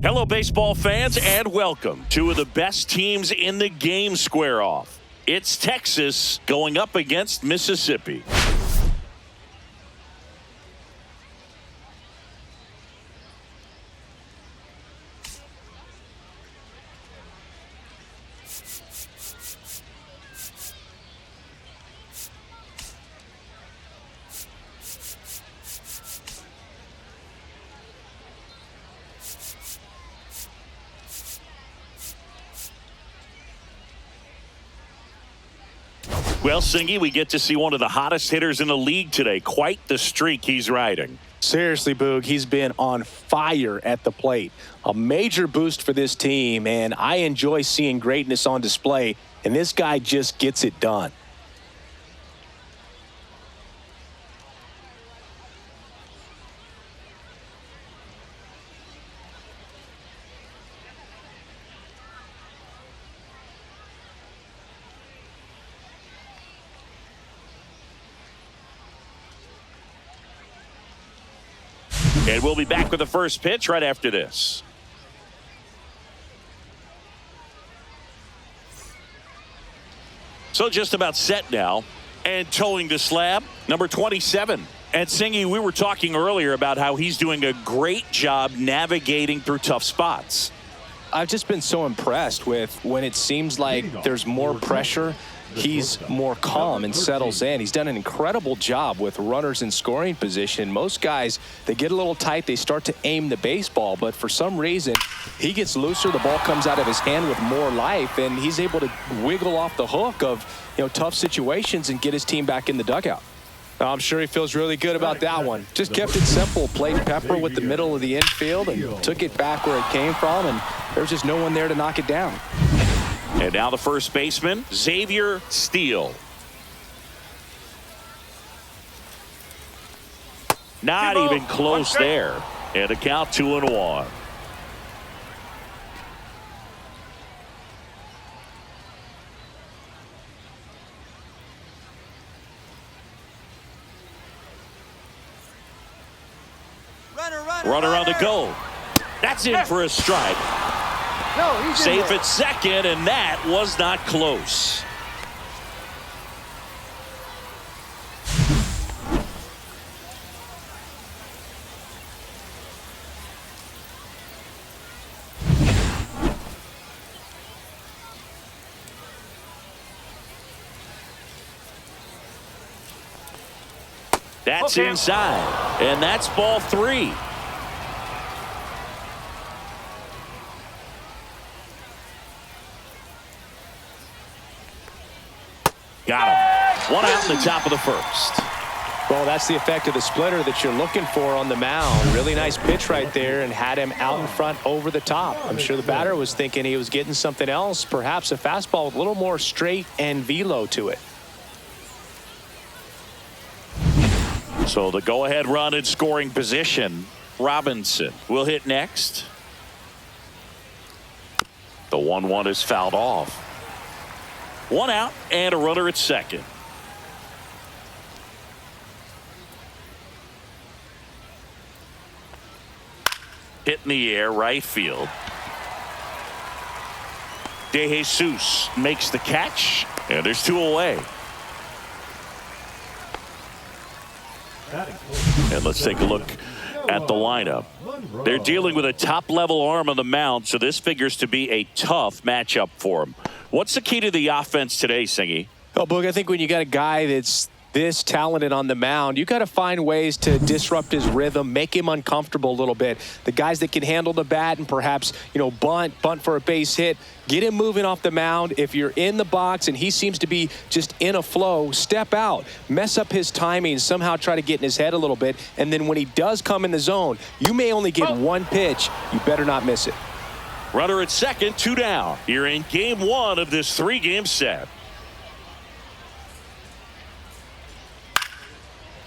Hello, baseball fans, and welcome. Two of the best teams in the game square off. It's Texas going up against Mississippi. Well, Singy, we get to see one of the hottest hitters in the league today. Quite the streak he's riding. Seriously, Boog, he's been on fire at the plate. A major boost for this team, and I enjoy seeing greatness on display, and this guy just gets it done. And we'll be back with the first pitch right after this. So just about set now. And towing the slab, number 27. And Singy, we were talking earlier about how he's doing a great job navigating through tough spots. I've just been so impressed with when it seems like there's more pressure, he's more calm and settles in. He's done an incredible job with runners in scoring position. Most guys, they get a little tight, they start to aim the baseball, but for some reason, he gets looser, the ball comes out of his hand with more life, and he's able to wiggle off the hook of, tough situations and get his team back in the dugout. I'm sure he feels really good about that one. Just kept it simple, played pepper with the middle of the infield and took it back where it came from, and there's just no one there to knock it down. And now the first baseman, Xavier Steele. Not even close there. And a count 2-1. Runner on the go. That's in for a strike. No, he's safe at second, and that was not close. That's inside, and that's ball 3. Got him. One out in the top of the first. Well, that's the effect of the splitter that you're looking for on the mound. Really nice pitch right there and had him out in front over the top. I'm sure the batter was thinking he was getting something else, perhaps a fastball with a little more straight and velo to it. So the go-ahead run in scoring position. Robinson will hit next. The 1-1 is fouled off. One out and a runner at second. Hit in the air, right field. De Jesus makes the catch, and there's 2 away. And let's take a look at the lineup. They're dealing with a top-level arm on the mound, so this figures to be a tough matchup for them. What's the key to the offense today, Singy? Well, Boog, I think when you got a guy that's this talented on the mound, you got to find ways to disrupt his rhythm, make him uncomfortable a little bit. The guys that can handle the bat and perhaps, bunt for a base hit, get him moving off the mound. If you're in the box and he seems to be just in a flow, step out, mess up his timing, somehow try to get in his head a little bit. And then when he does come in the zone, you may only get one pitch. You better not miss it. Runner at second, 2 down. You're in game 1 of this 3-game set.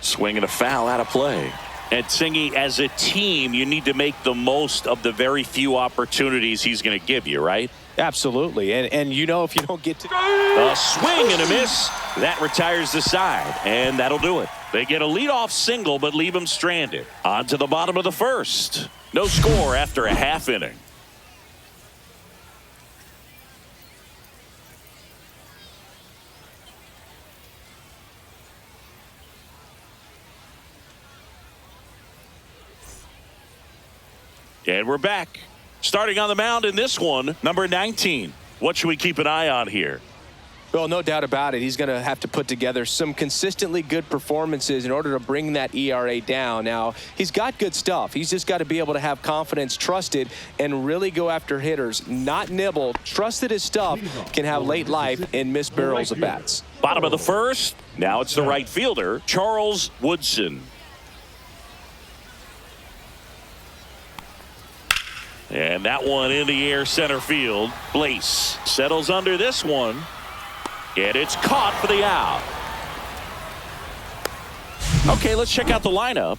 Swing and a foul out of play. And Singy, as a team, you need to make the most of the very few opportunities he's going to give you, right? Absolutely. And if you don't get to... A swing and a miss. That retires the side, and that'll do it. They get a leadoff single, but leave him stranded. On to the bottom of the first. No score after a half inning. And we're back. Starting on the mound in this one, number 19. What should we keep an eye on here? Well, no doubt about it. He's going to have to put together some consistently good performances in order to bring that ERA down. Now, he's got good stuff. He's just got to be able to have confidence, trust it, and really go after hitters. Not nibble. Trust that his stuff can have late life and miss barrels of bats. Bottom of the first. Now it's the right fielder, Charles Woodson. And that one in the air center field. Blaze settles under this one. And it's caught for the out. Okay, let's check out the lineup.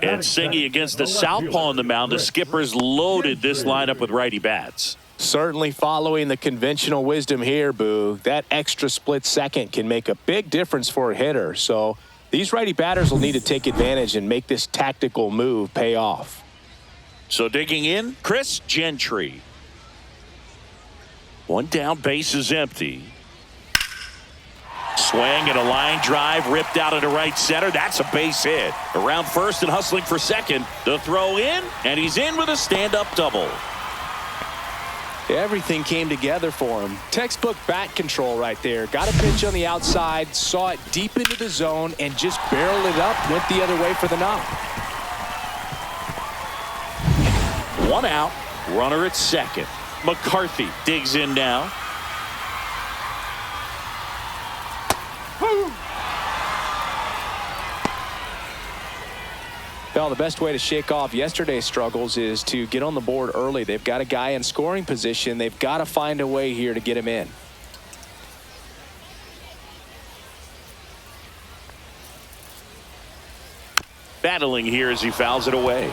And Singy against the southpaw on the mound. The skipper's loaded this lineup with righty bats. Certainly following the conventional wisdom here, Boo. That extra split second can make a big difference for a hitter. So these righty batters will need to take advantage and make this tactical move pay off. So digging in, Chris Gentry. One down, base is empty. Swing and a line drive ripped out into right center. That's a base hit. Around first and hustling for second. The throw in, and he's in with a stand-up double. Everything came together for him. Textbook bat control right there. Got a pitch on the outside, saw it deep into the zone, and just barreled it up, went the other way for the knock. One out, runner at second. McCarthy digs in now. Well, the best way to shake off yesterday's struggles is to get on the board early. They've got a guy in scoring position. They've got to find a way here to get him in. Battling here as he fouls it away.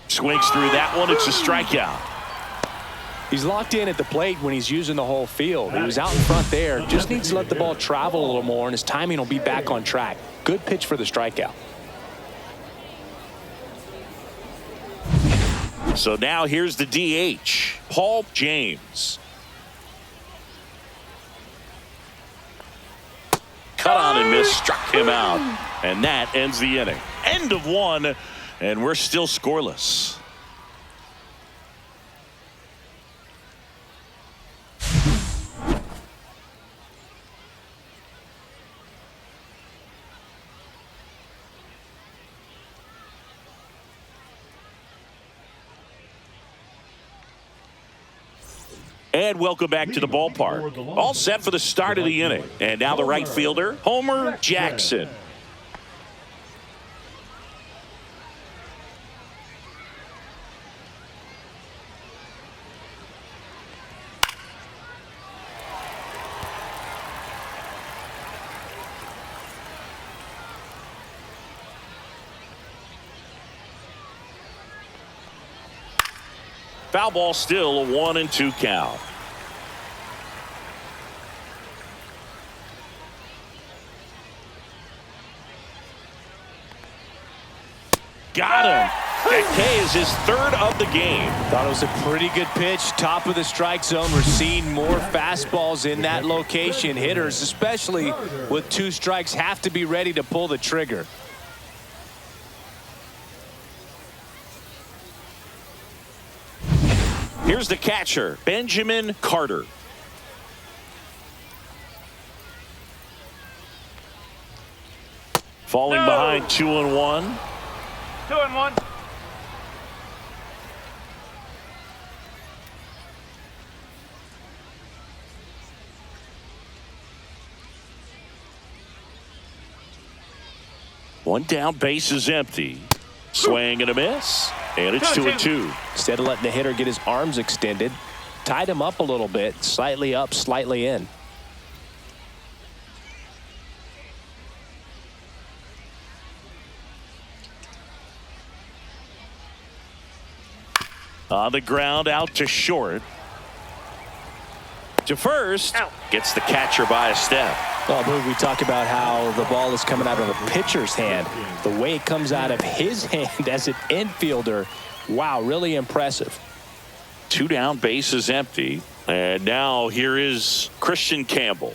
Swings through that one. It's a strikeout. He's locked in at the plate when he's using the whole field. He was out in front there. Just needs to let the ball travel a little more, and his timing will be back on track. Good pitch for the strikeout. So now here's the DH, Paul James. Cut on and miss, struck him out. And that ends the inning. End of one, and we're still scoreless. And welcome back to the ballpark. All set for the start of the inning. And now the right fielder, Homer Jackson. Foul ball, still a 1-2 count. Got him. That K is his third of the game. Thought it was a pretty good pitch. Top of the strike zone. We're seeing more fastballs in that location. Hitters, especially with 2 strikes, have to be ready to pull the trigger. Here's the catcher, Benjamin Carter. Falling behind 2-1. 2-1. One down, base is empty. Swing and a miss. And it's 2-2. Instead of letting the hitter get his arms extended, tied him up a little bit, slightly up, slightly in. On the ground, out to short. To first. Gets the catcher by a step. Well, we talk about how the ball is coming out of a pitcher's hand. The way it comes out of his hand as an infielder, wow, really impressive. 2 down, base is empty. And now here is Christian Campbell.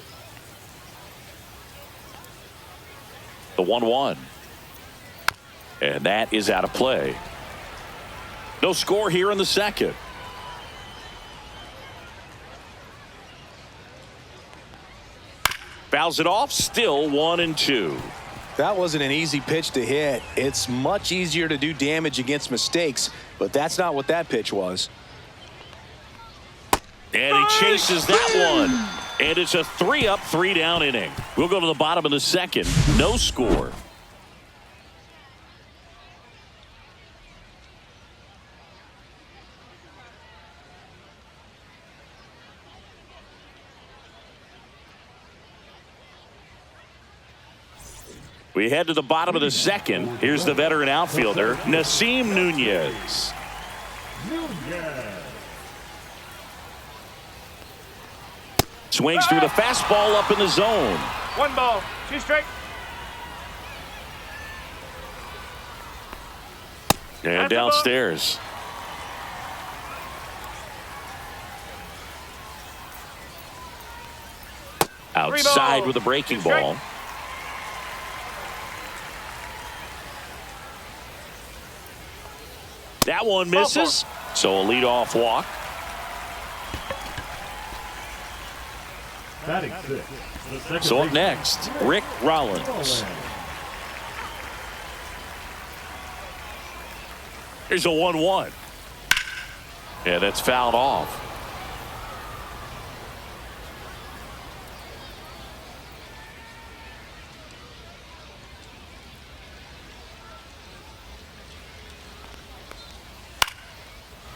The 1-1. And that is out of play. No score here in the second. Fouls it off. Still 1-2. That wasn't an easy pitch to hit. It's much easier to do damage against mistakes, but that's not what that pitch was. And he chases that one. And it's a 3-up, 3-down inning. We'll go to the bottom of the second. No score. We head to the bottom of the second. Here's the veteran outfielder, Nasim Nunez. Swings through the fastball up in the zone. 1 ball, 2 strike. And downstairs. Outside with a breaking ball. That one misses. So a leadoff walk. So up next, Rick Rollins. Here's a 1-1. Yeah, that's fouled off.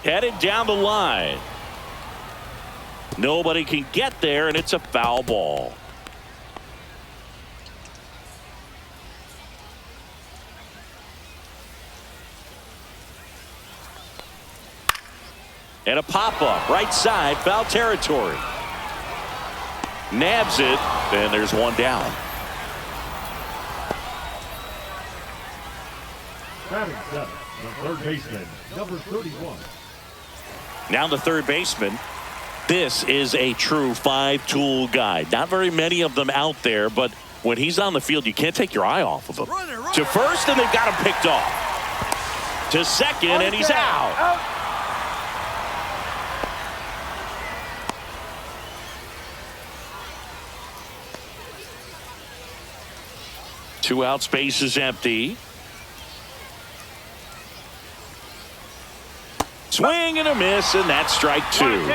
Headed down the line. Nobody can get there, and it's a foul ball. And a pop-up, right side, foul territory. Nabs it, and there's one down. Batting seventh, the third baseman, number 31. Now the third baseman. This is a true 5-tool guy. Not very many of them out there, but when he's on the field, you can't take your eye off of him. To first, and they've got him picked off. To second, and he's out. 2 out, space is empty. Swing and a miss, and that's strike 2.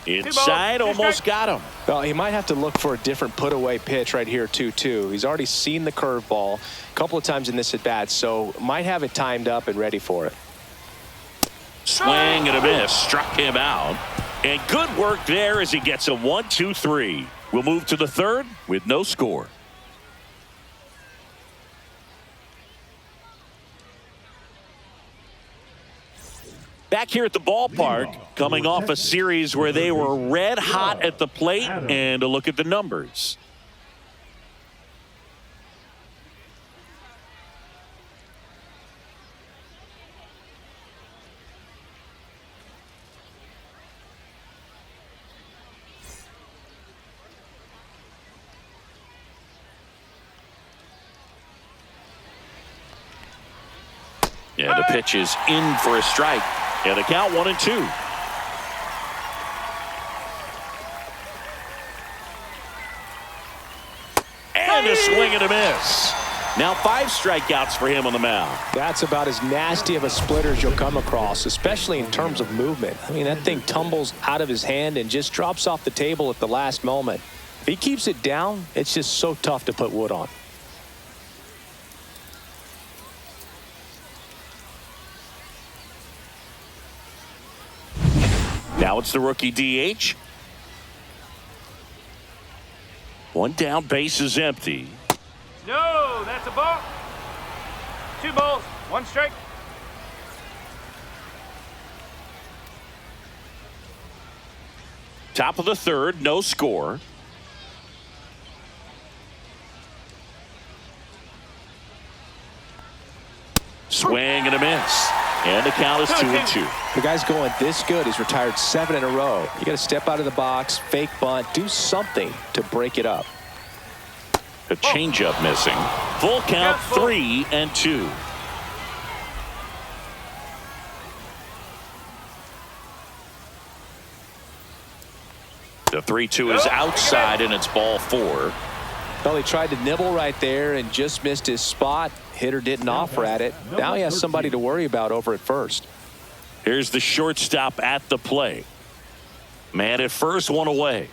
Inside, almost got him. Well, he might have to look for a different put-away pitch right here, 2-2. He's already seen the curveball a couple of times in this at-bat, so might have it timed up and ready for it. Swing and a miss. Struck him out. And good work there as he gets a 1-2-3. We'll move to the third with no score. Back here at the ballpark, coming off a series where they were red hot at the plate, and a look at the numbers. Yeah, the pitch is in for a strike. And the count 1-2. And a swing and a miss. Now 5 strikeouts for him on the mound. That's about as nasty of a splitter as you'll come across, especially in terms of movement. I mean, that thing tumbles out of his hand and just drops off the table at the last moment. If he keeps it down, it's just so tough to put wood on. Now it's the rookie DH. 1 down, base is empty. No, that's a ball. 2 balls, 1 strike. Top of the third, no score. Swing and a miss. And the count is 2-2. The guy's going this good. He's retired 7 in a row. You got to step out of the box, fake bunt, do something to break it up. The changeup missing. Full count, 3-2. The 3-2 is outside, and it's ball 4. Well, he tried to nibble right there and just missed his spot. Hitter didn't offer at it. Now he has somebody to worry about over at first. Here's the shortstop at the play. Man at first, one away.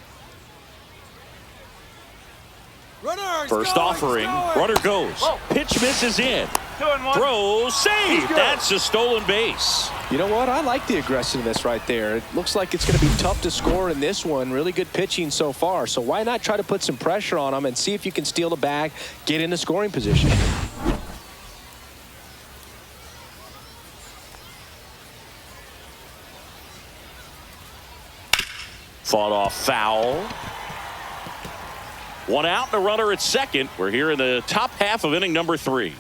First offering, runner goes. Pitch misses in. 2-1. Throw, save. That's a stolen base. You know what? I like the aggressiveness right there. It looks like it's going to be tough to score in this one. Really good pitching so far. So why not try to put some pressure on him and see if you can steal the bag, get into scoring position. Fought off foul. One out and a runner at second. We're here in the top half of inning number 3.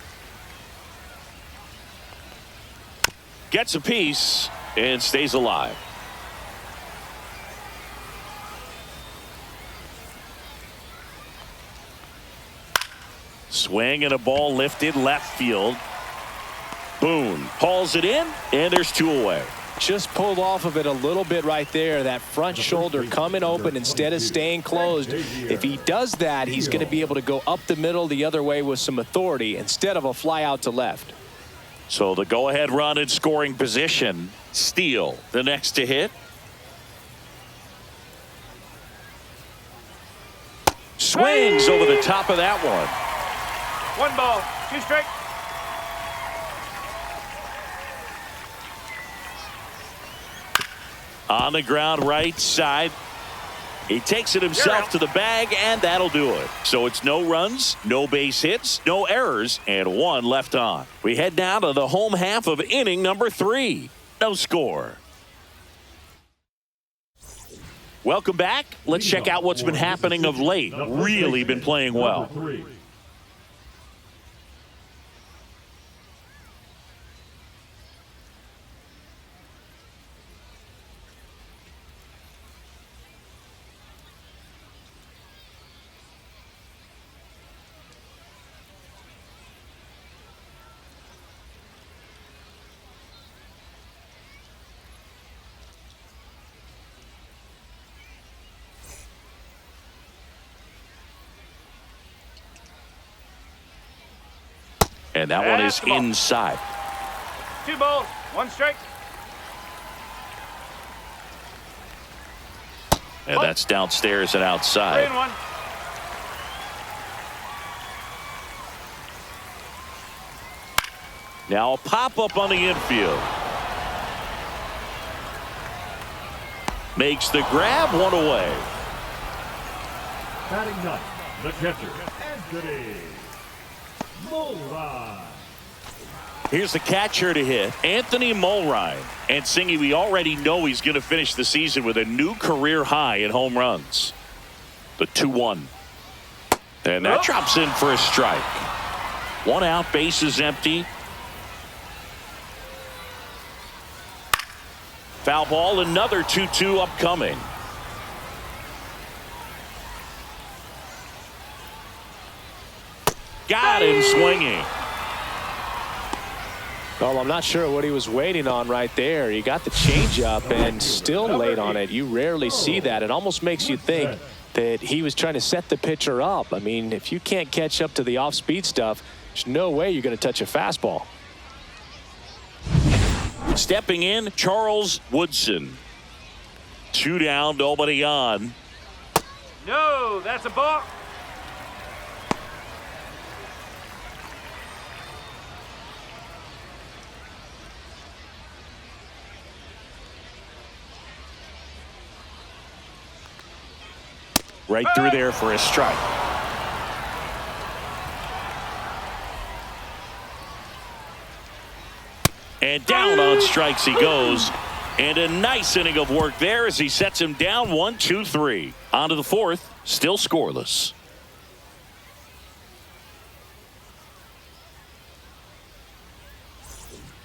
Gets a piece and stays alive. Swing and a ball lifted left field. Boone hauls it in, and there's 2 away. Just pulled off of it a little bit right there. That front shoulder coming open instead of staying closed. If he does that, he's going to be able to go up the middle the other way with some authority instead of a fly out to left. So the go-ahead run in scoring position. Steele, the next to hit. Swings over the top of that one. 1 ball, 2 strikes. On the ground right side. He takes it himself to the bag, and that'll do it. So it's no runs, no base hits, no errors, and 1 left on. We head now to the home half of inning number 3. No score. Welcome back. Let's check out what's been happening of late. Really been playing well. And that one is inside. 2 balls, 1 strike. And that's downstairs and outside. 3-1. Now a pop-up on the infield. Makes the grab, 1 away. Batting ninth, the catcher, Anthony Mulrine. Here's the catcher to hit, Anthony Mulrine. And Singy, we already know he's going to finish the season with a new career high in home runs. The 2-1. And that drops in for a strike. 1 out, base is empty. Foul ball, another 2-2 upcoming. Got him swinging. Well, I'm not sure what he was waiting on right there. He got the changeup and still late on it. You rarely see that. It almost makes you think that he was trying to set the pitcher up. I mean, if you can't catch up to the off-speed stuff, there's no way you're going to touch a fastball. Stepping in, Charles Woodson. 2 down, nobody on. No, that's a ball. Right through there for a strike. And down on strikes he goes. And a nice inning of work there as he sets him down 1-2-3. On to the 4th, still scoreless.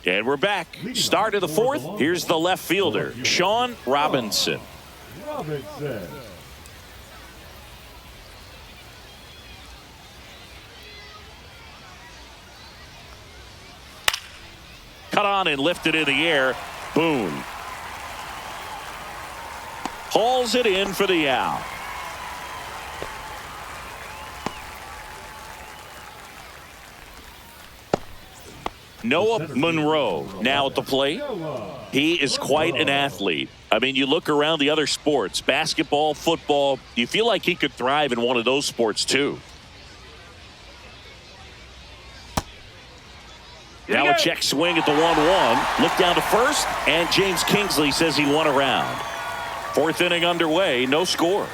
And we're back. Start of the fourth. Here's the left fielder, Sean Robinson. Robinson. Cut on and lifted in the air. Boone hauls it in for the out. Noah Monroe now at the plate. He is quite an athlete. I mean, you look around the other sports, basketball, football, you feel like he could thrive in one of those sports too. Now a check swing at the 1-1. Look down to first, and James Kingsley says he won a round. Fourth inning underway, no score.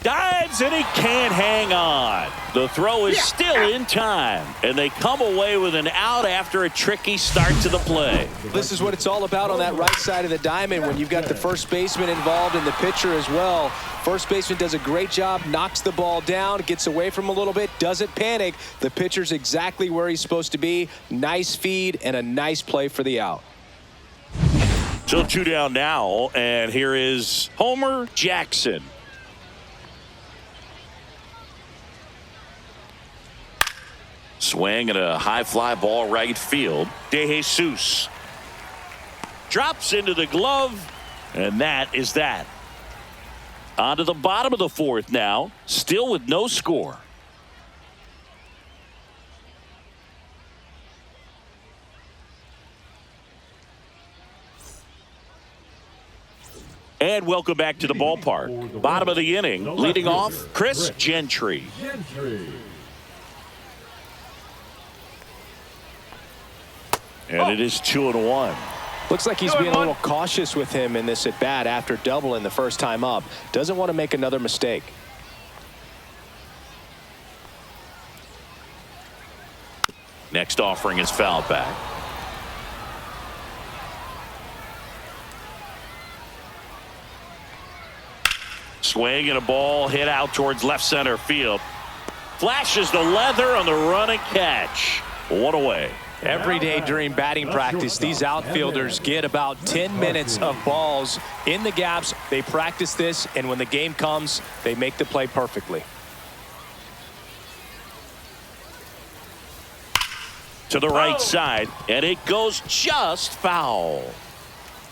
Dives, and he can't hang on. The throw is still in time, and they come away with an out after a tricky start to the play. This is what it's all about on that right side of the diamond when you've got the first baseman involved and the pitcher as well. First baseman does a great job, knocks the ball down, gets away from a little bit, doesn't panic. The pitcher's exactly where he's supposed to be. Nice feed and a nice play for the out. So 2 down now, and here is Homer Jackson. Swing and a high fly ball right field. De Jesus drops into the glove, and that is that. On to the bottom of the fourth now, still with no score. And welcome back to the ballpark. Bottom of the inning, leading off, Chris Gentry. And it is 2-1. Looks like he's being a little cautious with him in this at bat after doubling the first time up. Doesn't want to make another mistake. Next offering is fouled back. Swing and a ball hit out towards left center field. Flashes the leather on the run and catch. One away. Every day during batting practice, these outfielders get about 10 minutes of balls in the gaps. They practice this, and when the game comes, they make the play perfectly. To the right side, and it goes just foul.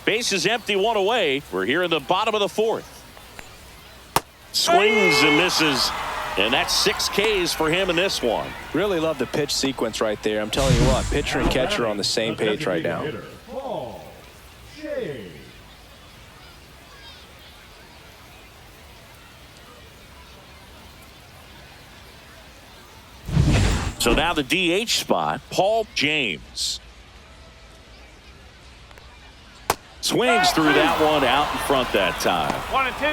Base is empty, one away. We're here in the bottom of the fourth. Swings and misses. And that's 6 Ks for him in this one. Really love the pitch sequence right there. I'm telling you what, pitcher and catcher are on the same page right now. So now the DH spot, Paul James. Swings through that one out in front that time. 1 and 2.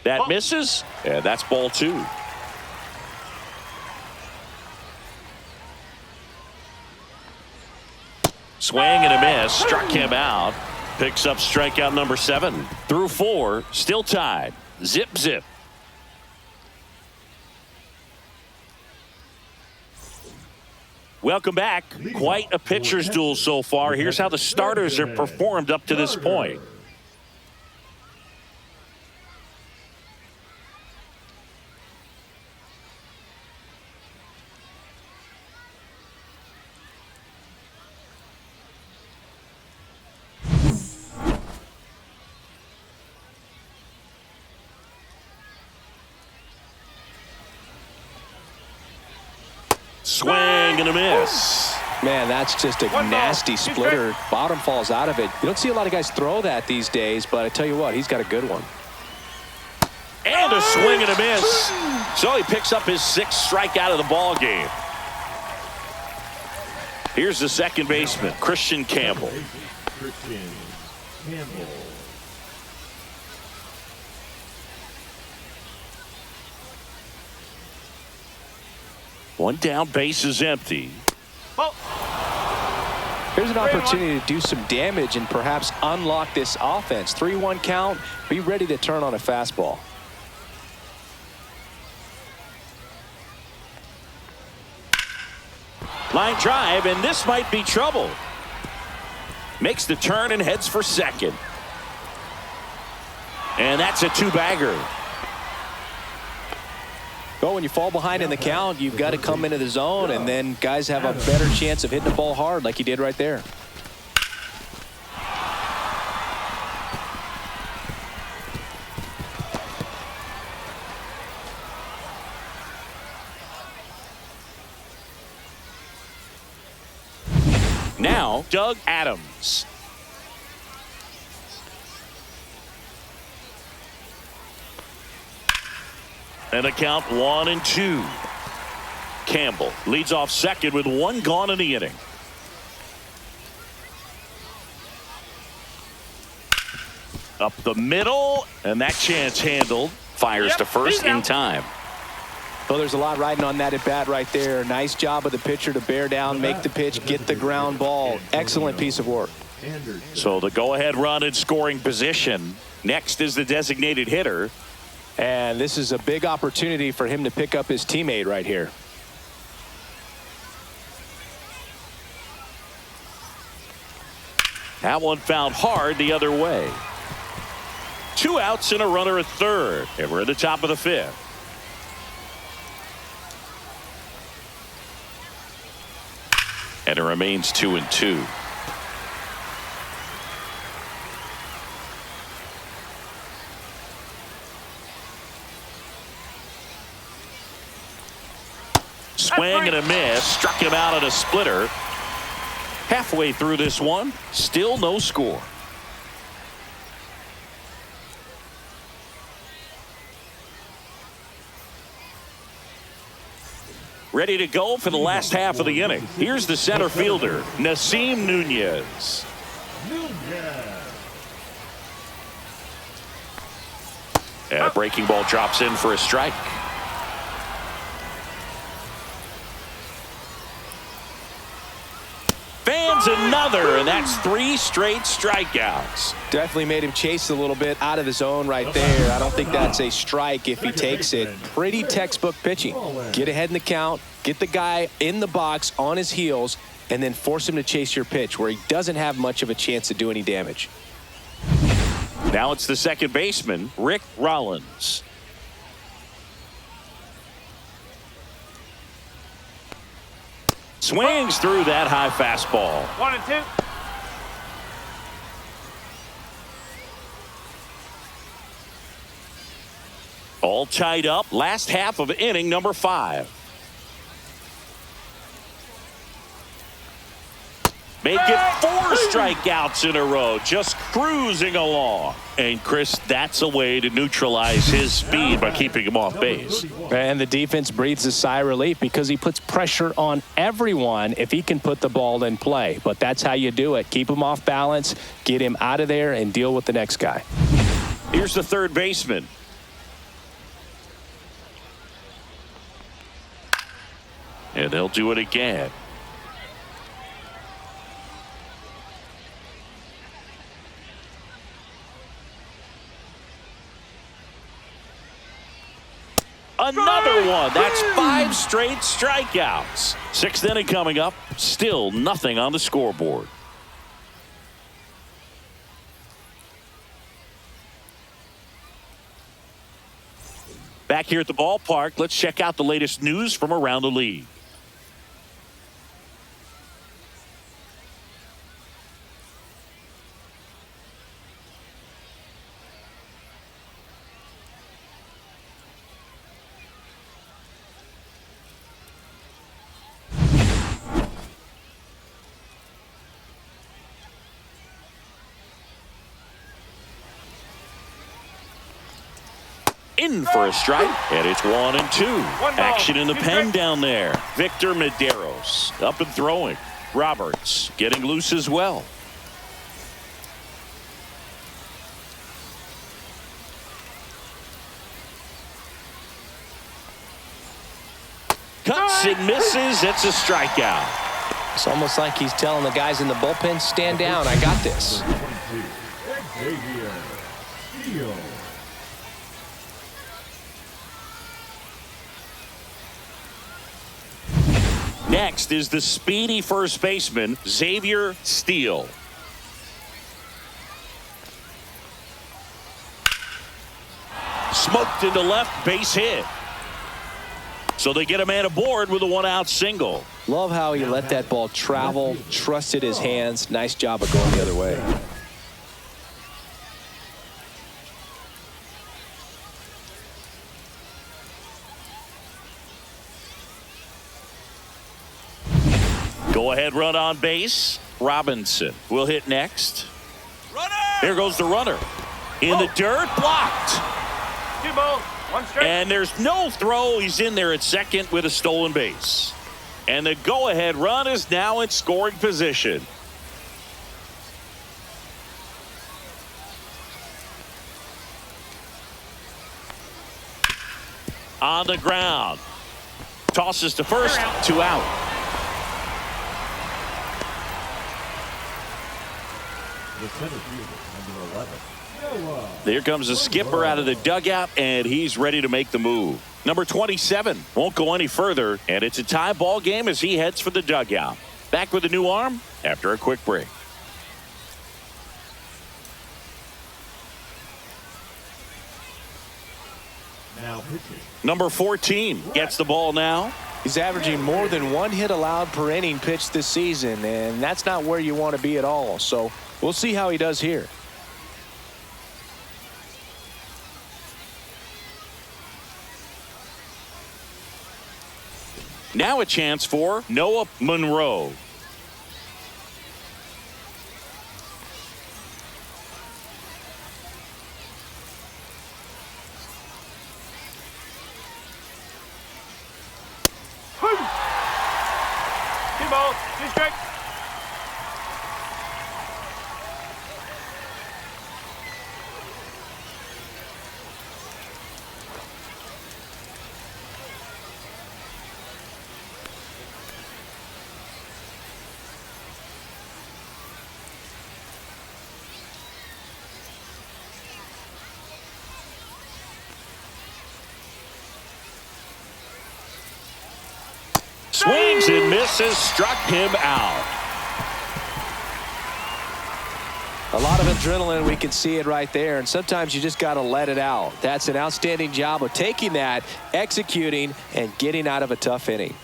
That misses, and that's ball 2. Swing and a miss, struck him out. Picks up strikeout number 7. Through 4, still tied. Zip, zip. Welcome back. Quite a pitcher's duel so far. Here's how the starters have performed up to this point. Swing and a miss. Man, that's just a nasty splitter. Bottom falls out of it. You don't see a lot of guys throw that these days, but I tell you what, he's got a good one. And a swing and a miss. So he picks up his 6th strikeout of the ball game. Here's the second baseman, Christian Campbell. One down, base is empty. Here's an opportunity to do some damage and perhaps unlock this offense. 3-1 count. Be ready to turn on a fastball. Line drive, and this might be trouble. Makes the turn and heads for second. And that's a two-bagger. Well, when you fall behind in the count, you've got to come into the zone, and then guys have a better chance of hitting the ball hard like he did right there. Now, Doug Adams. And a count 1-2. Campbell leads off second with one gone in the inning. Up the middle, and that chance handled. Fires to first in time. Well, there's a lot riding on that at bat right there. Nice job of the pitcher to bear down, make the pitch, get the ground ball. Excellent piece of work. So the go-ahead run in scoring position. Next is the designated hitter. And this is a big opportunity for him to pick up his teammate right here. That one found hard the other way. 2 outs and a runner at third. And we're at the top of the fifth. And it remains 2-2. Swing and a miss. Struck him out at a splitter. Halfway through this one, still no score. Ready to go for the last half of the inning. Here's the center fielder, Nasim Nunez. And a breaking ball drops in for a strike. Fans another, and that's 3 straight strikeouts. Definitely made him chase a little bit out of the zone right there. I don't think that's a strike if he takes it. Pretty textbook pitching. Get ahead in the count, get the guy in the box on his heels, and then force him to chase your pitch where he doesn't have much of a chance to do any damage. Now it's the second baseman, Rick Rollins. Swings through that high fastball. 1-2. All tied up. Last half of inning number 5. Make it 4 strikeouts in a row. Just cruising along. And, Chris, that's a way to neutralize his speed by keeping him off base. And the defense breathes a sigh of relief because he puts pressure on everyone if he can put the ball in play. But that's how you do it. Keep him off balance, get him out of there, and deal with the next guy. Here's the third baseman. And they'll do it again. Another one. That's 5 straight strikeouts. 6th inning coming up. Still nothing on the scoreboard. Back here at the ballpark, let's check out the latest news from around the league. In for a strike, and it's 1-2. Action in the pen down there. Victor Medeiros up and throwing. Roberts getting loose as well. Cuts and misses. It's a strikeout. It's almost like he's telling the guys in the bullpen, stand down, I got this. Next is the speedy first baseman, Xavier Steele. Smoked into left, base hit. So they get a man aboard with a one-out single. Love how he let that ball travel, trusted his hands. Nice job of going the other way. Go-ahead run on base. Robinson will hit next. Runner! Here goes the runner. In the dirt, blocked. 2 balls, 1 strike. And there's no throw. He's in there at second with a stolen base. And the go-ahead run is now in scoring position. On the ground. Tosses to first, 2 out. The center fielder, number 11. Noah. There comes the skipper out of the dugout, and he's ready to make the move. Number 27 won't go any further, and it's a tie ball game as he heads for the dugout. Back with a new arm after a quick break. Now pitching. Number 14 gets the ball now. He's averaging more than 1 hit allowed per inning pitched this season, and that's not where you want to be at all. So we'll see how he does here. Now a chance for Noah Monroe. Two balls, 2 strikes. Swings and misses, struck him out. A lot of adrenaline, we can see it right there, and sometimes you just got to let it out. That's an outstanding job of taking that, executing, and getting out of a tough inning.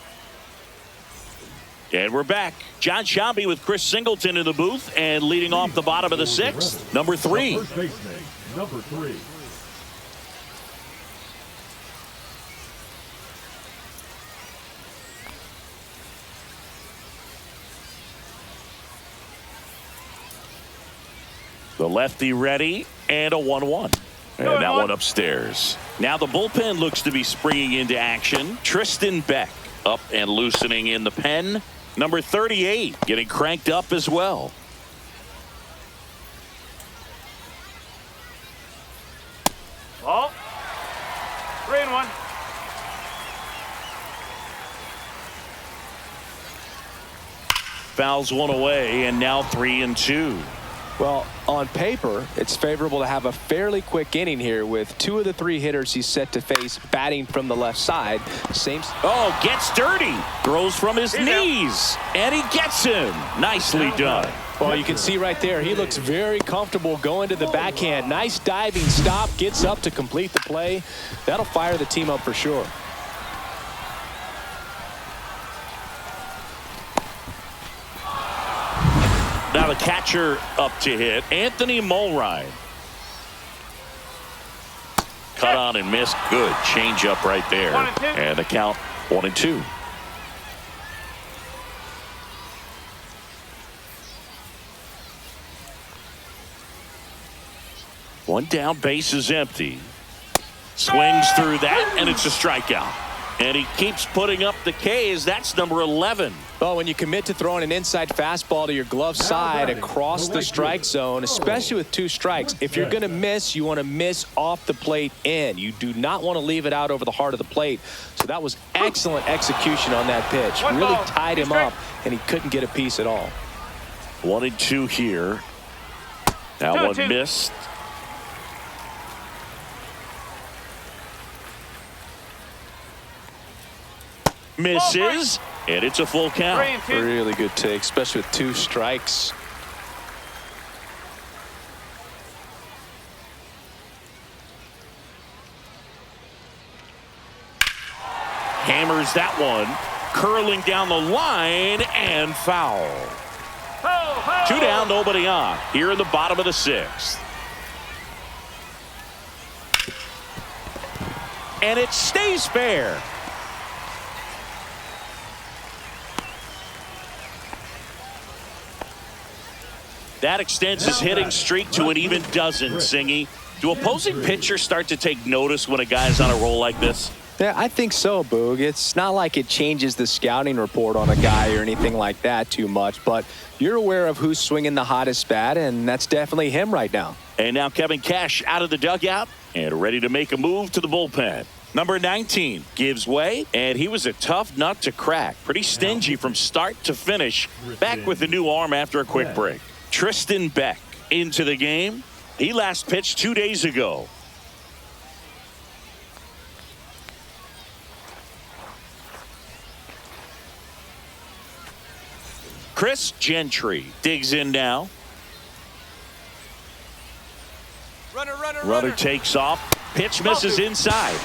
And we're back. John Shambi with Chris Singleton in the booth, and leading off the bottom of the 6th, number 3. First baseman, number 3. The lefty ready, and a 1-1. And that one upstairs. Now the bullpen looks to be springing into action. Tristan Beck up and loosening in the pen. Number 38 getting cranked up as well. Ball. 3-1. Fouls one away, and now 3-2. Well, on paper, it's favorable to have a fairly quick inning here with 2 of the 3 hitters he's set to face batting from the left side. Oh, gets dirty. Throws from his knees. And he gets him. Nicely done. Well, you can see right there, he looks very comfortable going to the backhand. Nice diving stop, gets up to complete the play. That'll fire the team up for sure. Now the catcher up to hit, Anthony Mulrine. Cut on and missed. Good change up right there. 1-2. And the count 1-2. One down, base is empty. Swings through that, and it's a strikeout. And he keeps putting up the Ks. That's number 11. Well, when you commit to throwing an inside fastball to your glove side across the strike zone, especially with 2 strikes, if you're going to miss, you want to miss off the plate in. You do not want to leave it out over the heart of the plate. So that was excellent execution on that pitch. Really tied him up, and he couldn't get a piece at all. 1-2 here. That one missed. Misses, and it's a full count. Really good take, especially with 2 strikes. Hammers that one, curling down the line, and foul. 2 down, nobody on. Here in the bottom of the 6th. And it stays fair. That extends his hitting streak to an even dozen, Singy. Do opposing pitchers start to take notice when a guy's on a roll like this? Yeah, I think so, Boog. It's not like it changes the scouting report on a guy or anything like that too much, but you're aware of who's swinging the hottest bat, and that's definitely him right now. And now Kevin Cash out of the dugout and ready to make a move to the bullpen. Number 19 gives way, and he was a tough nut to crack. Pretty stingy from start to finish. Back with a new arm after a quick break. Tristan Beck into the game. He last pitched 2 days ago. Chris Gentry digs in now. Runner takes off. Pitch misses inside.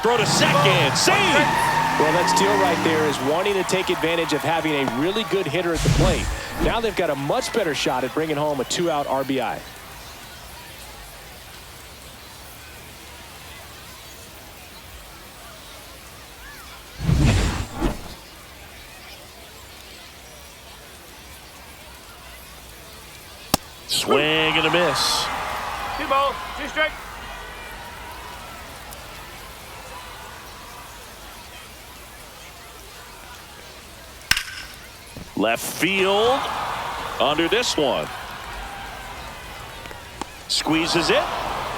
Throw to second. Save! Well, that steal right there is wanting to take advantage of having a really good hitter at the plate. Now they've got a much better shot at bringing home a 2-out RBI. Swing and a miss. 2 balls, 2 strikes. Left field under this one. Squeezes it,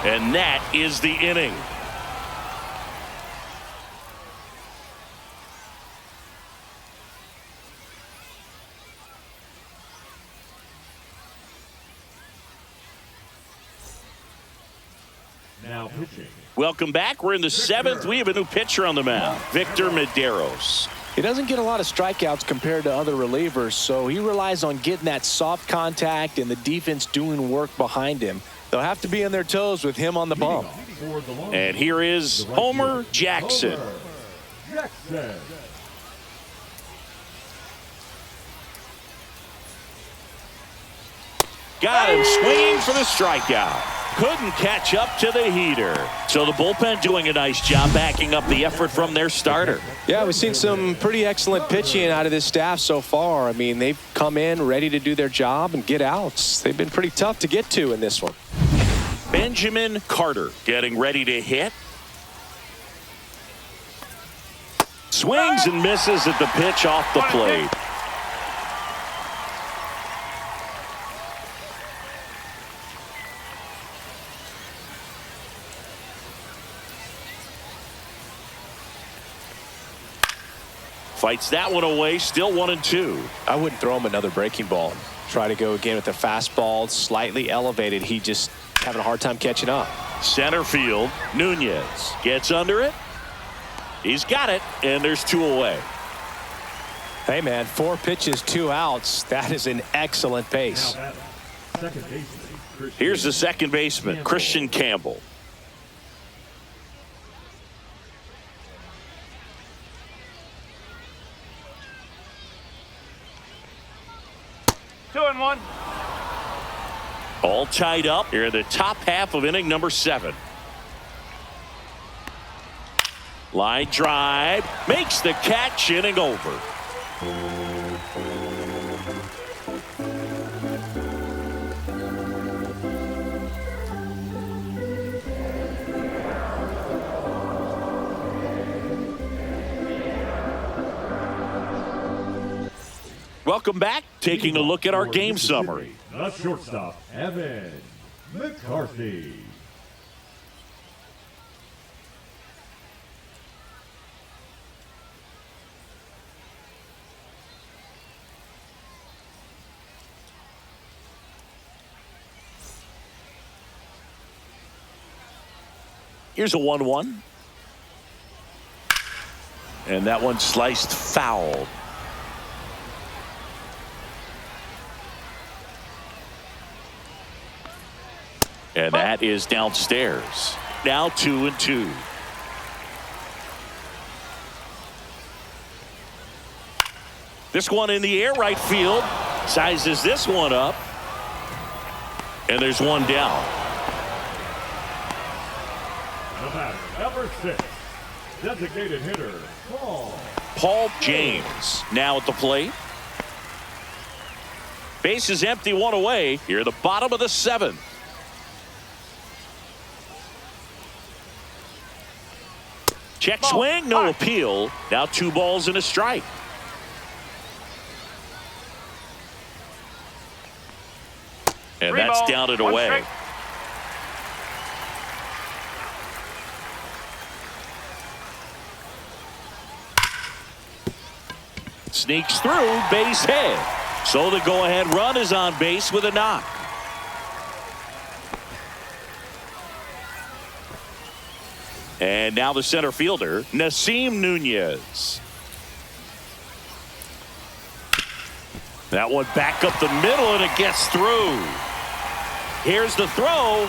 and that is the inning. Now pitching. Welcome back. We're in the 7th. We have a new pitcher on the mound, Victor Medeiros. He doesn't get a lot of strikeouts compared to other relievers, so he relies on getting that soft contact and the defense doing work behind him. They'll have to be on their toes with him on the bump. And here is Homer Jackson. Got him swinging for the strikeout. Couldn't catch up to the heater. So the bullpen doing a nice job backing up the effort from their starter. Yeah, we've seen some pretty excellent pitching out of this staff so far. I mean, they've come in ready to do their job and get outs. They've been pretty tough to get to in this one. Benjamin Carter getting ready to hit. Swings and misses at the pitch off the plate. Fights that one away, still 1-2. I wouldn't throw him another breaking ball. Try to go again with the fastball, slightly elevated. He just having a hard time catching up. Center field, Nunez gets under it. He's got it, and there's 2 away. Hey, man, 4 pitches, 2 outs. That is an excellent pace. Here's the second baseman, Christian Campbell. Two and one. All tied up here in the top half of inning number 7. Line drive, makes the catch, inning over. Welcome back. Taking a look at our game summary. The shortstop, Evan McCarthy. Here's a 1-1. And that one sliced foul. And that is downstairs. Now 2-2. This one in the air, right field. Sizes this one up. And there's one down. The batter, number 6, designated hitter, Paul James now at the plate. Base is empty, one away. Here at the bottom of the 7th. Check swing, no appeal. Now 2 balls and a strike. And that's down and away. Sneaks through, base hit. So the go-ahead run is on base with a knock. And now the center fielder, Nasim Nunez. That one back up the middle, and it gets through. Here's the throw.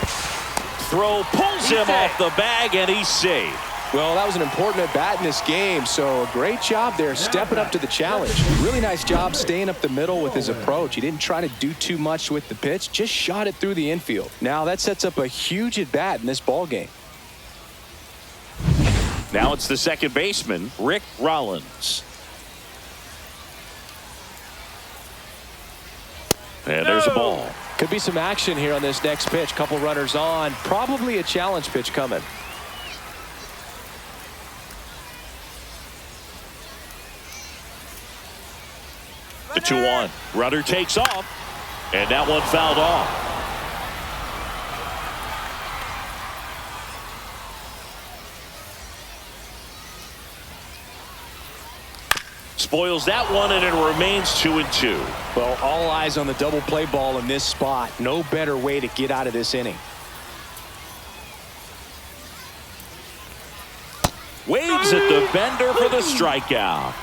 Throw pulls him off the bag, and he's safe. Well, that was an important at-bat in this game, so a great job there stepping up to the challenge. Really nice job staying up the middle with his approach. He didn't try to do too much with the pitch, just shot it through the infield. Now that sets up a huge at-bat in this ball game. Now it's the second baseman, Rick Rollins. And there's a ball. Could be some action here on this next pitch. Couple runners on. Probably a challenge pitch coming. The 2-1. Runner takes off. And that one fouled off. Spoils that one, and it remains 2-2. Well, all eyes on the double play ball in this spot. No better way to get out of this inning. Waves at the bender for the strikeout.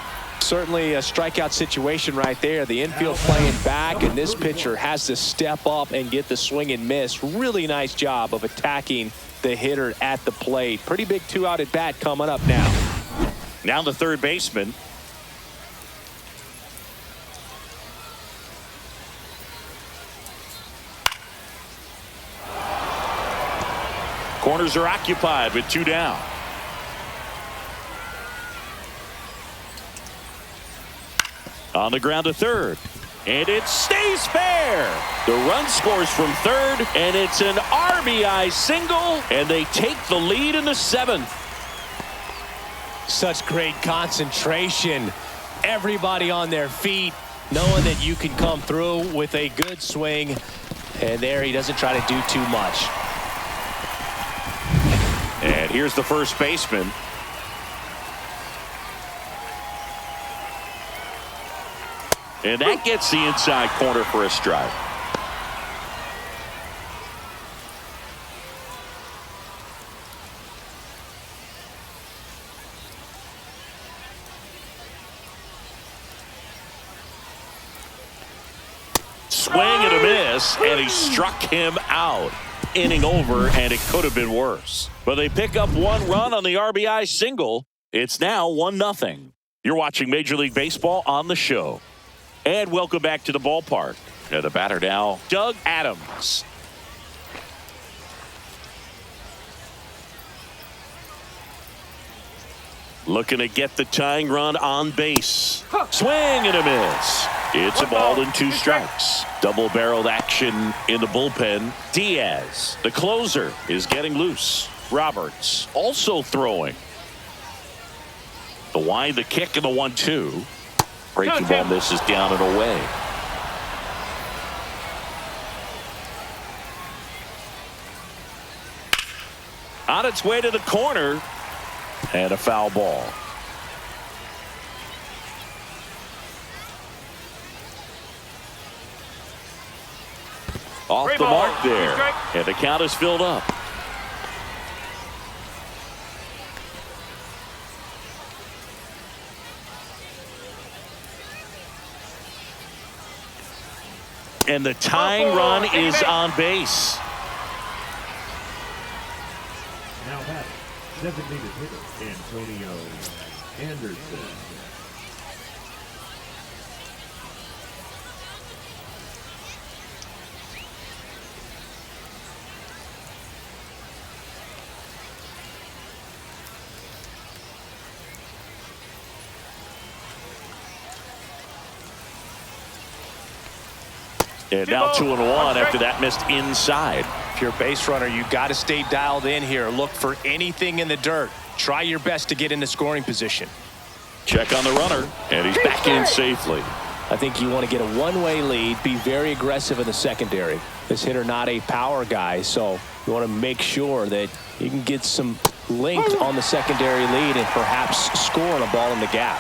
Certainly a strikeout situation right there. The infield playing back, and this pitcher has to step up and get the swing and miss. Really nice job of attacking the hitter at the plate. Pretty big 2-out at bat coming up now. Now the third baseman. Corners are occupied with 2 down. On the ground to third. And it stays fair. The run scores from third, and it's an RBI single, and they take the lead in the 7th. Such great concentration. Everybody on their feet, knowing that you can come through with a good swing. And there he doesn't try to do too much. And here's the first baseman. And that gets the inside corner for a strike. Swing and a miss, and he struck him out. Inning over, and it could have been worse. But they pick up 1 run on the RBI single. It's now 1-0. You're watching Major League Baseball on the show. And welcome back to the ballpark. And the batter now, Doug Adams. Looking to get the tying run on base. Swing and a miss. It's a ball and 2 strikes. Double-barreled action in the bullpen. Diaz, the closer, is getting loose. Roberts also throwing. The wind, the kick, and the 1-2. Breaking ball misses down and away. On its way to the corner. And a foul ball. Off the mark there. And the count is filled up. And the tying run is on base. Now batting, designated hitter Antonio Anderson. And now 2-1 after that missed inside. If you're a base runner, you got to stay dialed in here. Look for anything in the dirt. Try your best to get into scoring position. Check on the runner, and he's back in safely. I think you want to get a one-way lead, be very aggressive in the secondary. This hitter not a power guy, so you want to make sure that you can get some length on the secondary lead and perhaps score on a ball in the gap.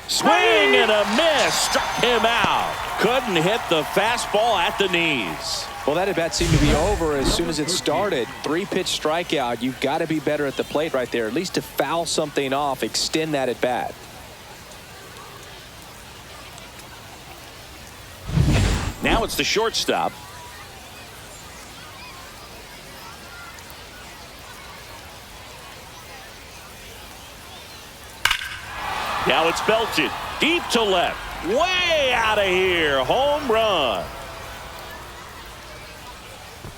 Swing and a miss. Struck him out. Couldn't hit the fastball at the knees. Well, that at bat seemed to be over as soon as it started. 3-pitch strikeout. You've got to be better at the plate right there, at least to foul something off, extend that at bat. Now it's the shortstop. Now it's belted deep to left. Way out of here. Home run.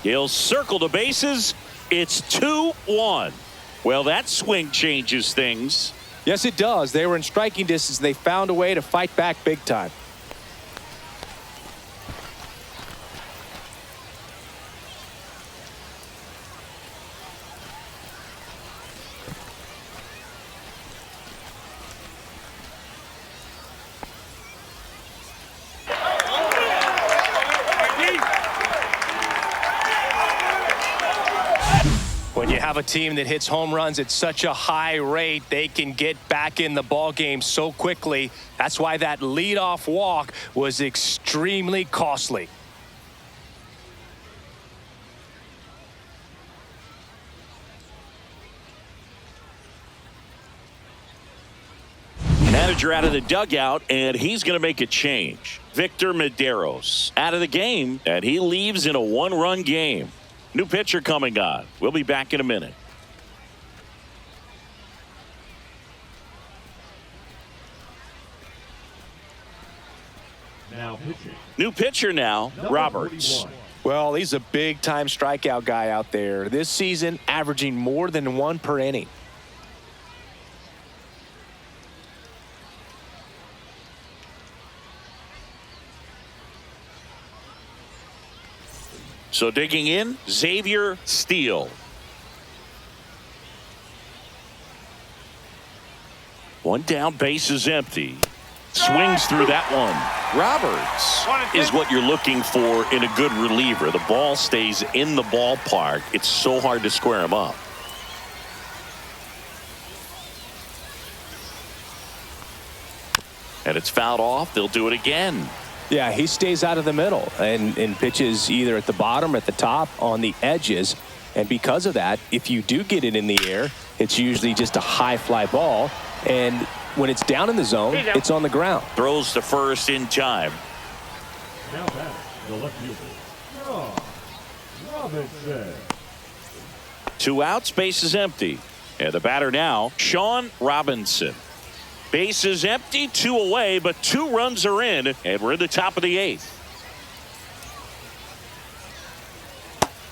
He'll circle the bases. It's 2-1. Well, that swing changes things. Yes, it does. They were in striking distance. They found a way to fight back big time. When you have a team that hits home runs at such a high rate, they can get back in the ball game so quickly. That's why that leadoff walk was extremely costly. Manager out of the dugout, and he's going to make a change. Victor Medeiros out of the game, and he leaves in a one-run game. New pitcher coming on. We'll be back in a minute. Now pitching. New pitcher now, Roberts. 41. Well, he's a big-time strikeout guy out there. This season, averaging more than one per inning. So digging in, Xavier Steele. One down, base is empty. Swings through that one. Roberts is what you're looking for in a good reliever. The ball stays in the ballpark. It's so hard to square him up. And it's fouled off. They'll do it again. Yeah, he stays out of the middle and pitches either at the bottom or at the top on the edges. And because of that, if you do get it in the air, it's usually just a high fly ball. And when it's down in the zone, it's on the ground. Throws to first in time. Now batting, the left fielder, Shawn Robinson. 2 outs, base is empty. And the batter now, Shawn Robinson. Base is empty, 2 away, but 2 runs are in, and we're in the top of the 8th.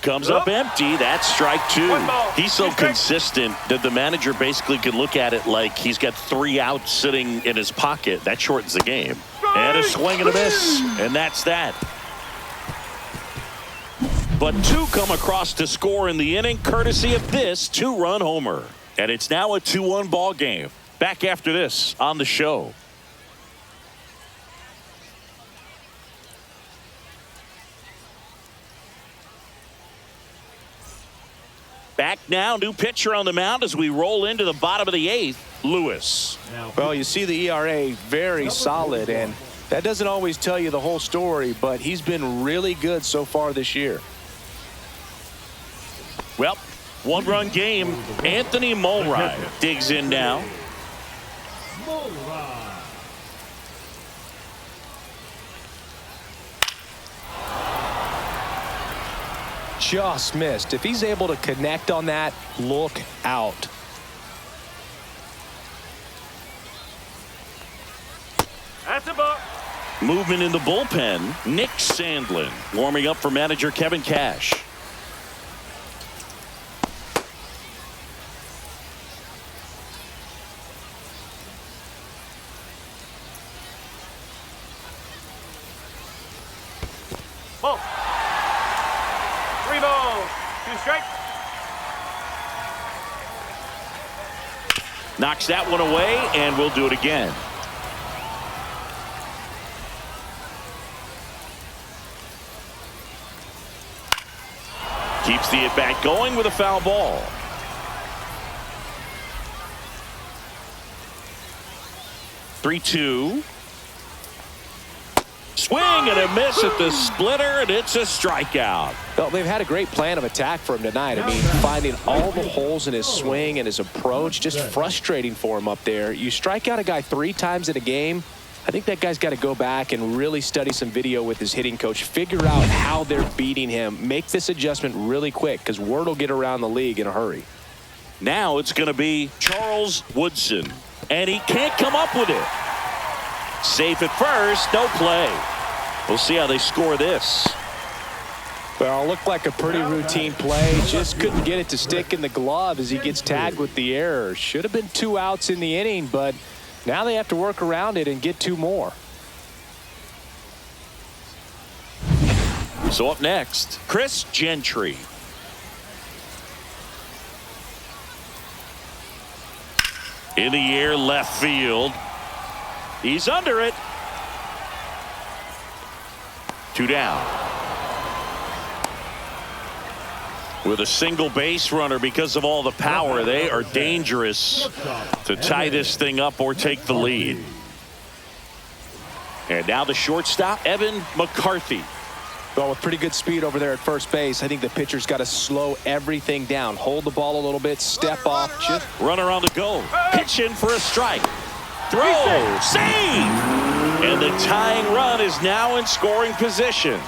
Comes up empty. That's strike 2. He's so consistent that the manager basically could look at it like he's got 3 outs sitting in his pocket. That shortens the game. And a swing and a miss, and that's that. but 2 come across to score in the inning, courtesy of this 2-run homer. And it's now a 2-1 ball game. Back after this on the show. Back now, new pitcher on the mound as we roll into the bottom of the 8th, Lewis. Well, you see the ERA very solid, and that doesn't always tell you the whole story, but he's been really good so far this year. Well, 1-run game. Anthony Mulride digs in now. Just missed. If he's able to connect on that, look out. That's a ball. Movement in the bullpen. Nick Sandlin warming up for manager Kevin Cash. Ball. 3 balls. 2 strikes. Knocks that one away, and we'll do it again. Keeps the at-bat going with a foul ball. Three-two. Swing and a miss at the splitter, and it's a strikeout. Well, they've had a great plan of attack for him tonight. I mean, finding all the holes in his swing and his approach, just frustrating for him up there. You strike out a guy 3 times in a game, I think that guy's got to go back and really study some video with his hitting coach, figure out how they're beating him, make this adjustment really quick, because word will get around the league in a hurry. Now it's going to be Charles Woodson, and he can't come up with it. Safe at first, no play. We'll see how they score this. Well, it looked like a pretty routine play. Just couldn't get it to stick in the glove as he gets tagged with the error. Should have been 2 outs in the inning, but now they have to work around it and get 2 more. So up next, Chris Gentry. In the air, left field. He's under it. 2 down. With a single base runner, because of all the power, they are dangerous to tie this thing up or take the lead. And now the shortstop, Evan McCarthy. Well, with pretty good speed over there at first base, I think the pitcher's got to slow everything down. Hold the ball a little bit, step off. Just runner on the go. Pitching for a strike. Throw. Save. And the tying run is now in scoring position.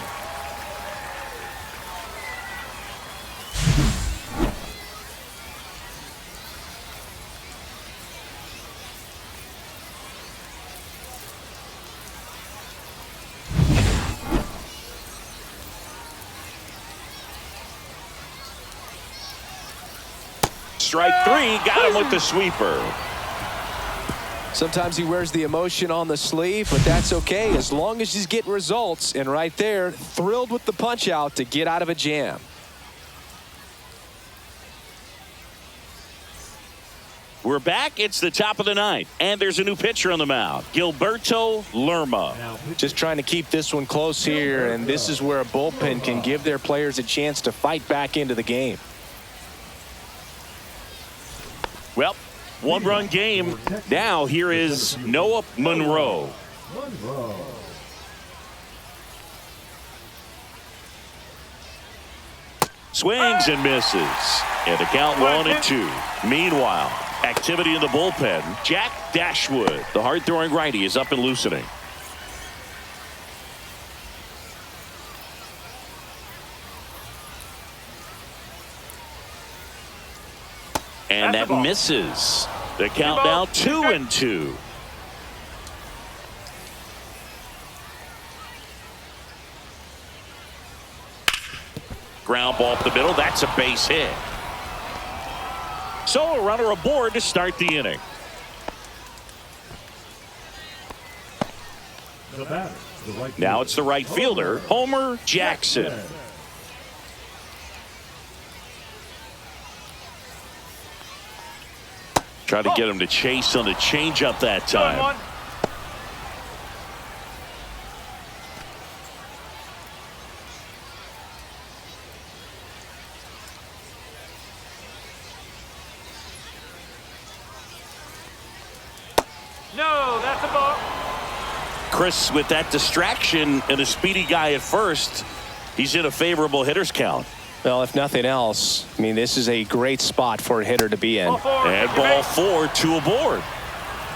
Strike 3, got him with the sweeper. Sometimes he wears the emotion on the sleeve, but that's okay as long as he's getting results. And right there, thrilled with the punch out to get out of a jam. We're back. It's the top of the 9th, and there's a new pitcher on the mound, Gilberto Lerma. Just trying to keep this one close here, and this is where a bullpen can give their players a chance to fight back into the game. Well, 1-run game. Now here is Noah Monroe. Swings and misses. And the count 1-2. Meanwhile, activity in the bullpen. Jack Dashwood, the hard-throwing righty, is up and loosening. And that misses. The count now 2-2. Ground ball up the middle. That's a base hit. So a runner aboard to start the inning. The batter, the right Now it's the right fielder, Homer Jackson. Try to get him to chase on the changeup that time. No, that's a ball. Chris, with that distraction and a speedy guy at first, he's in a favorable hitter's count. Well, if nothing else, I mean, this is a great spot for a hitter to be in. And ball 4, 2 aboard.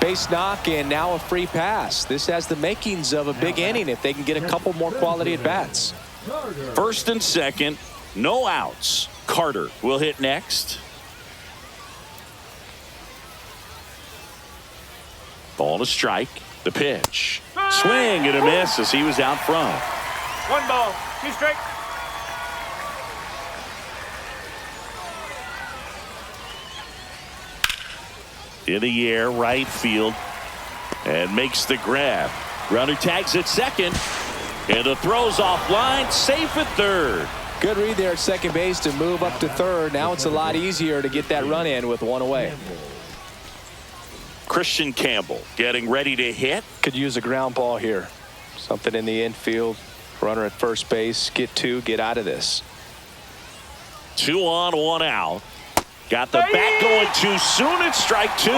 Base knock and now a free pass. This has the makings of a big inning if they can get a couple more quality at bats. First and second, no outs. Carter will hit next. Ball to strike. The pitch. Swing and a miss as he was out front. 1 ball, 2 strikes. In the air, right field, and makes the grab. Runner tags at second, and the throw's offline, safe at third. Good read there at second base to move up to third. Now it's a lot easier to get that run in with 1 away. Christian Campbell getting ready to hit. Could use a ground ball here. Something in the infield. Runner at first base. Get 2, get out of this. 2 on, 1 out. Got the bat going too soon. It's strike 2.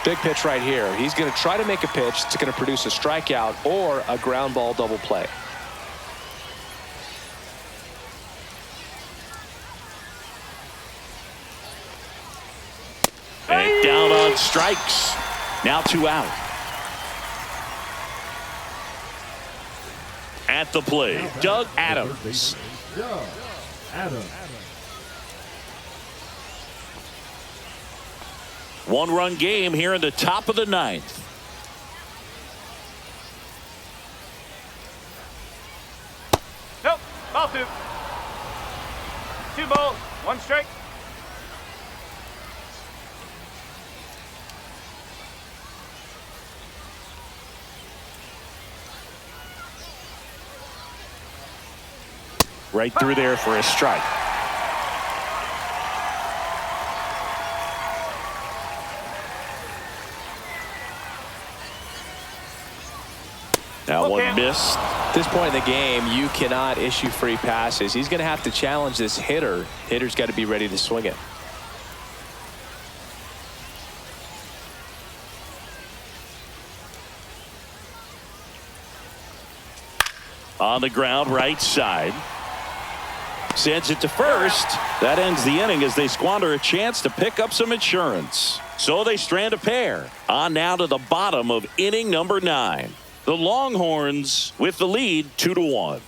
Big pitch right here. He's going to try to make a pitch that's going to produce a strikeout or a ground ball double play. And down on strikes. Now 2 out. At the plate, Doug Adams. Doug Adams. 1-run game here in the top of the 9th. Nope, ball 2. 2 balls, 1 strike. Right through there for a strike. Now 1 missed. At this point in the game, you cannot issue free passes. He's going to have to challenge this hitter. Hitter's got to be ready to swing it. On the ground, right side. Sends it to first. That ends the inning as they squander a chance to pick up some insurance. So they strand a pair. On now to the bottom of inning number 9. The Longhorns with the lead 2-1.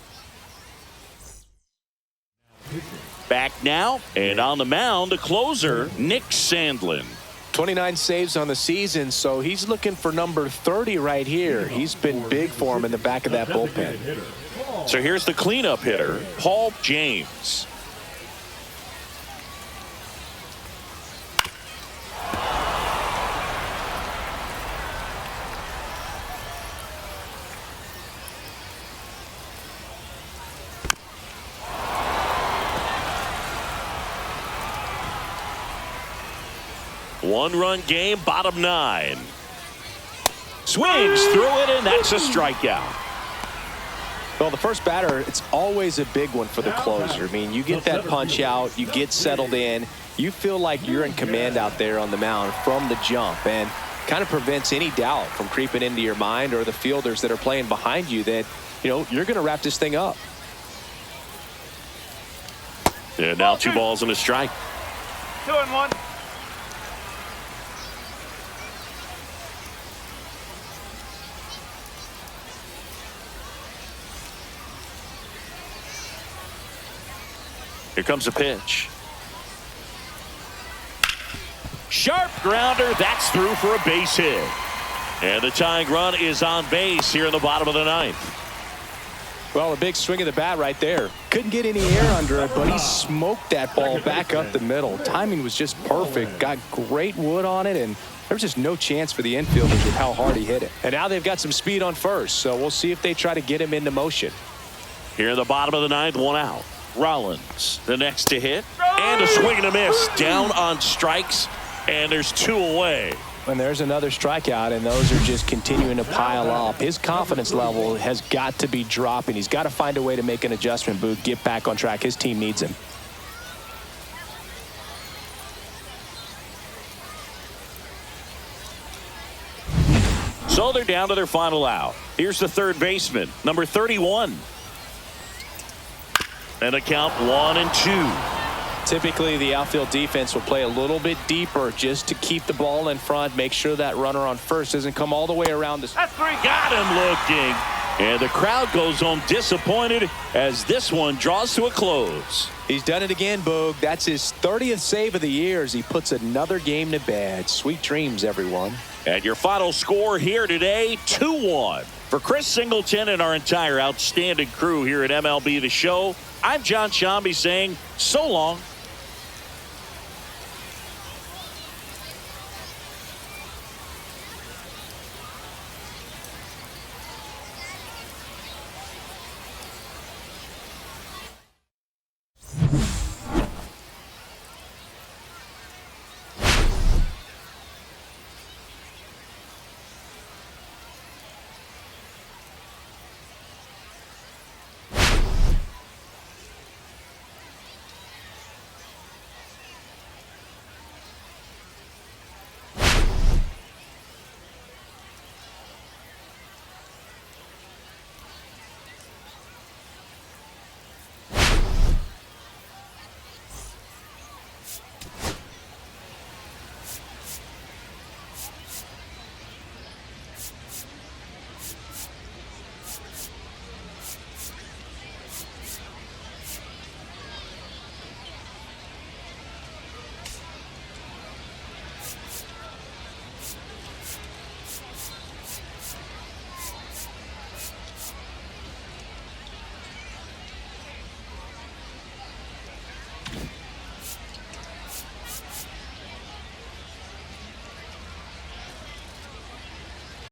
Back now, and on the mound, the closer, Nick Sandlin. 29 saves on the season, so he's looking for number 30 right here. He's been big for him in the back of that bullpen. So here's the cleanup hitter, Paul James. One-run game, bottom 9. Swings through it, and that's a strikeout. Well, the first batter, it's always a big one for the closer. I mean, you get that punch out, you get settled in, you feel like you're in command out there on the mound from the jump, and kind of prevents any doubt from creeping into your mind or the fielders that are playing behind you that, you know, you're going to wrap this thing up. And now 2 balls and a strike. 2-1. Here comes a pitch. Sharp grounder. That's through for a base hit. And the tying run is on base here in the bottom of the 9th. Well, a big swing of the bat right there. Couldn't get any air under it, but he smoked that ball back up the middle. Timing was just perfect. Got great wood on it, and there was just no chance for the infielders with how hard he hit it. And now they've got some speed on first, so we'll see if they try to get him into motion. Here in the bottom of the 9th, 1 out. Rollins, the next to hit, and a swing and a miss. Down on strikes And there's 2 away. And there's another strikeout, and those are just continuing to pile up. His confidence level has got to be dropping. He's got to find a way to make an adjustment, Booth, get back on track. His team needs him. So they're down to their final out. Here's the third baseman, number 31. And a count 1-2. Typically, the outfield defense will play a little bit deeper just to keep the ball in front, make sure that runner on first doesn't come all the way around the... That's 3. Got him looking. And the crowd goes home disappointed as this one draws to a close. He's done it again, Boog. That's his 30th save of the year as he puts another game to bed. Sweet dreams, everyone. And your final score here today, 2-1. For Chris Singleton and our entire outstanding crew here at MLB The Show, I'm John Shambi saying so long